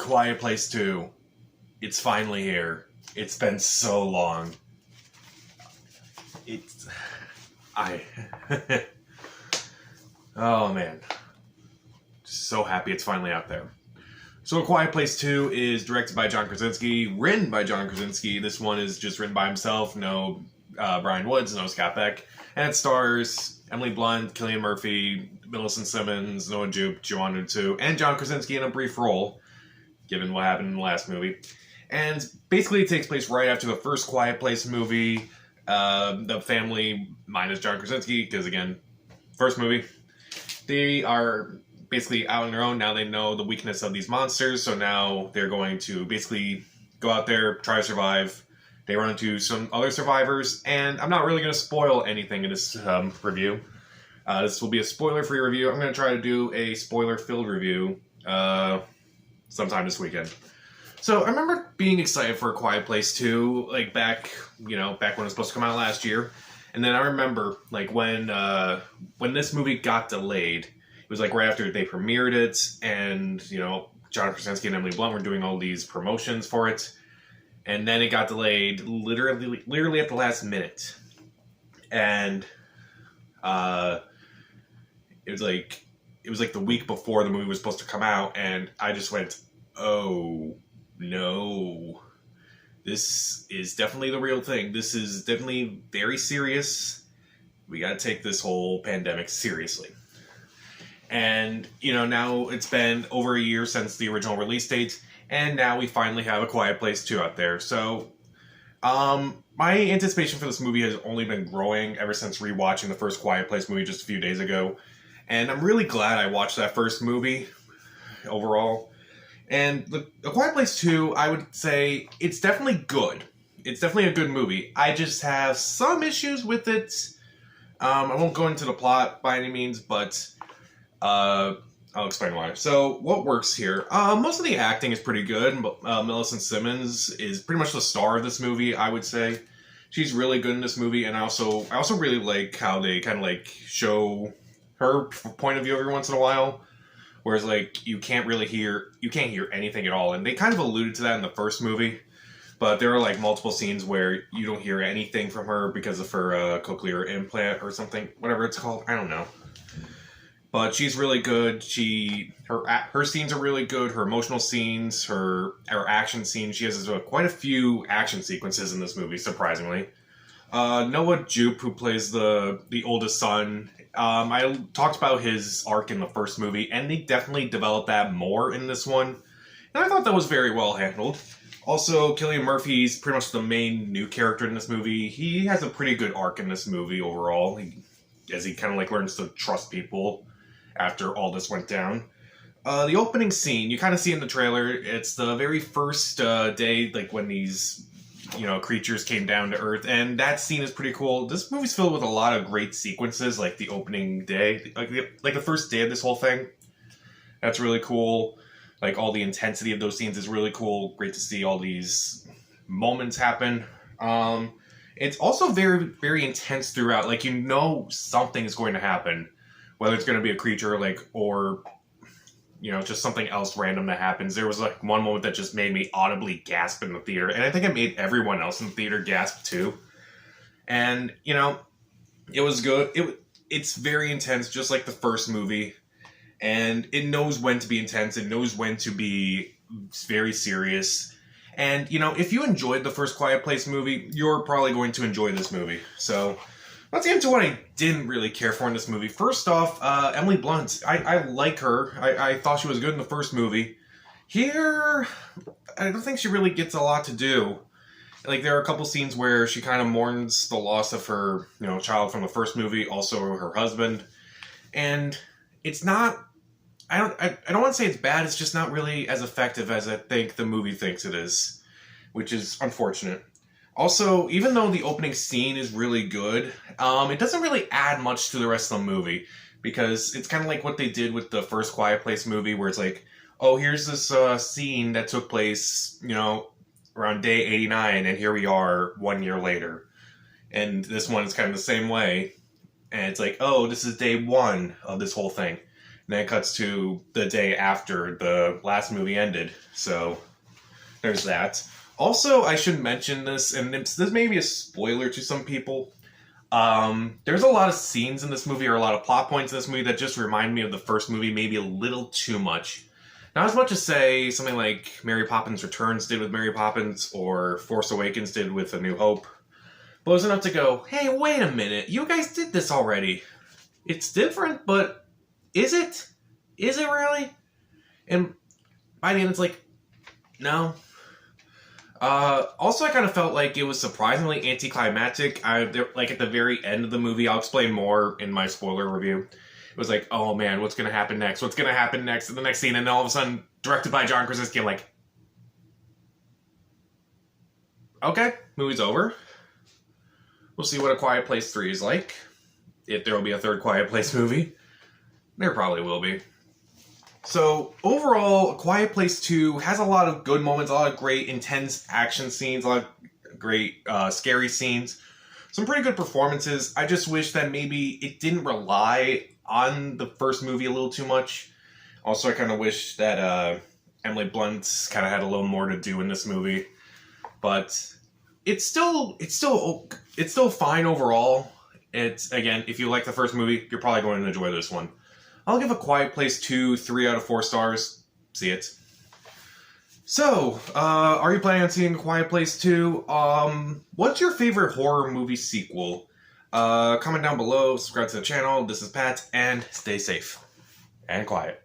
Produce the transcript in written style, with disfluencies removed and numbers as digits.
Quiet Place 2. It's finally here. It's been so long. Oh man. So happy it's finally out there. So A Quiet Place 2 is directed by John Krasinski, written by John Krasinski. This one is just written by himself, no Brian Woods, no Scott Beck. And it stars Emily Blunt, Killian Murphy, Millicent Simmons, Noah Jupe, Joanna Tu, and John Krasinski in a brief role, given what happened in the last movie. And basically it takes place right after the first Quiet Place movie. The family, minus John Krasinski, because again, first movie, they are basically out on their own. Now they know the weakness of these monsters, so now they're going to basically go out there, try to survive. They run into some other survivors, and I'm not really going to spoil anything in this review. This will be a spoiler-free review. I'm going to try to do a spoiler-filled review sometime this weekend. So I remember being excited for A Quiet Place 2, like back when it was supposed to come out last year. And then I remember, like, when this movie got delayed, it was like right after they premiered it, and, John Krasinski and Emily Blunt were doing all these promotions for it. And then it got delayed literally at the last minute. And it was like the week before the movie was supposed to come out, and I just went, oh no. This is definitely the real thing. This is definitely very serious. We gotta take this whole pandemic seriously. And, now it's been over a year since the original release date, and now we finally have A Quiet Place 2 out there. So, my anticipation for this movie has only been growing ever since rewatching the first Quiet Place movie just a few days ago. And I'm really glad I watched that first movie, overall. And A Quiet Place 2, I would say, it's definitely good. It's definitely a good movie. I just have some issues with it. I won't go into the plot by any means, but I'll explain why. So, what works here? Most of the acting is pretty good. Millicent Simmons is pretty much the star of this movie, I would say. She's really good in this movie, and I also really like how they kind of like show her point of view every once in a while. Whereas, like, you can't hear anything at all. And they kind of alluded to that in the first movie. But there are, like, multiple scenes where you don't hear anything from her because of her cochlear implant or something. Whatever it's called. I don't know. But she's really good. Her scenes are really good. Her emotional scenes, her action scenes. She has quite a few action sequences in this movie, surprisingly. Noah Jupe, who plays the oldest son, I talked about his arc in the first movie, and they definitely developed that more in this one. And I thought that was very well handled. Also, Killian Murphy's pretty much the main new character in this movie. He has a pretty good arc in this movie overall, as he kind of like learns to trust people after all this went down. The opening scene, you kind of see in the trailer, it's the very first day, like when these creatures came down to Earth, and that scene is pretty cool. This movie's filled with a lot of great sequences, like the opening day, like the first day of this whole thing. That's really cool. Like, all the intensity of those scenes is really cool. Great to see all these moments happen. It's also very, very intense throughout. Like, something is going to happen. Whether it's going to be a creature, or just something else random that happens. There was, one moment that just made me audibly gasp in the theater. And I think it made everyone else in the theater gasp, too. And, it was good. It's very intense, just like the first movie. And it knows when to be intense. It knows when to be very serious. And, if you enjoyed the first Quiet Place movie, you're probably going to enjoy this movie. So, let's get into what I didn't really care for in this movie. First off, Emily Blunt. I like her. I thought she was good in the first movie. Here, I don't think she really gets a lot to do. Like, there are a couple scenes where she kind of mourns the loss of her, child from the first movie, also her husband. And it's not... I don't want to say it's bad, it's just not really as effective as I think the movie thinks it is, which is unfortunate. Also, even though the opening scene is really good, it doesn't really add much to the rest of the movie, because it's kind of like what they did with the first Quiet Place movie, where it's like, oh, here's this scene that took place, around day 89, and here we are 1 year later. And this one is kind of the same way, and it's like, oh, this is day one of this whole thing. And then it cuts to the day after the last movie ended. So there's that. Also, I should mention this, and this may be a spoiler to some people. There's a lot of scenes in this movie, or a lot of plot points in this movie that just remind me of the first movie, maybe a little too much. Not as much as, say, something like Mary Poppins Returns did with Mary Poppins, or Force Awakens did with A New Hope. But it was enough to go, hey, wait a minute, you guys did this already. It's different, but is it? Is it really? And by the end, it's like, no. Also, I kind of felt like it was surprisingly anticlimactic. Like at the very end of the movie, I'll explain more in my spoiler review. It was like, oh man, what's going to happen next? What's going to happen next in the next scene? And then all of a sudden, directed by John Krasinski, I'm like, okay, movie's over. We'll see what A Quiet Place 3 is like. If there will be a third Quiet Place movie. There probably will be. So, overall, A Quiet Place 2 has a lot of good moments, a lot of great, intense action scenes, a lot of great, scary scenes. Some pretty good performances. I just wish that maybe it didn't rely on the first movie a little too much. Also, I kind of wish that Emily Blunt kind of had a little more to do in this movie. But it's still fine overall. It's, again, if you like the first movie, you're probably going to enjoy this one. I'll give A Quiet Place 2 3 out of 4 stars. See it. So, are you planning on seeing A Quiet Place 2? What's your favorite horror movie sequel? Comment down below, subscribe to the channel. This is Pat, and stay safe and quiet.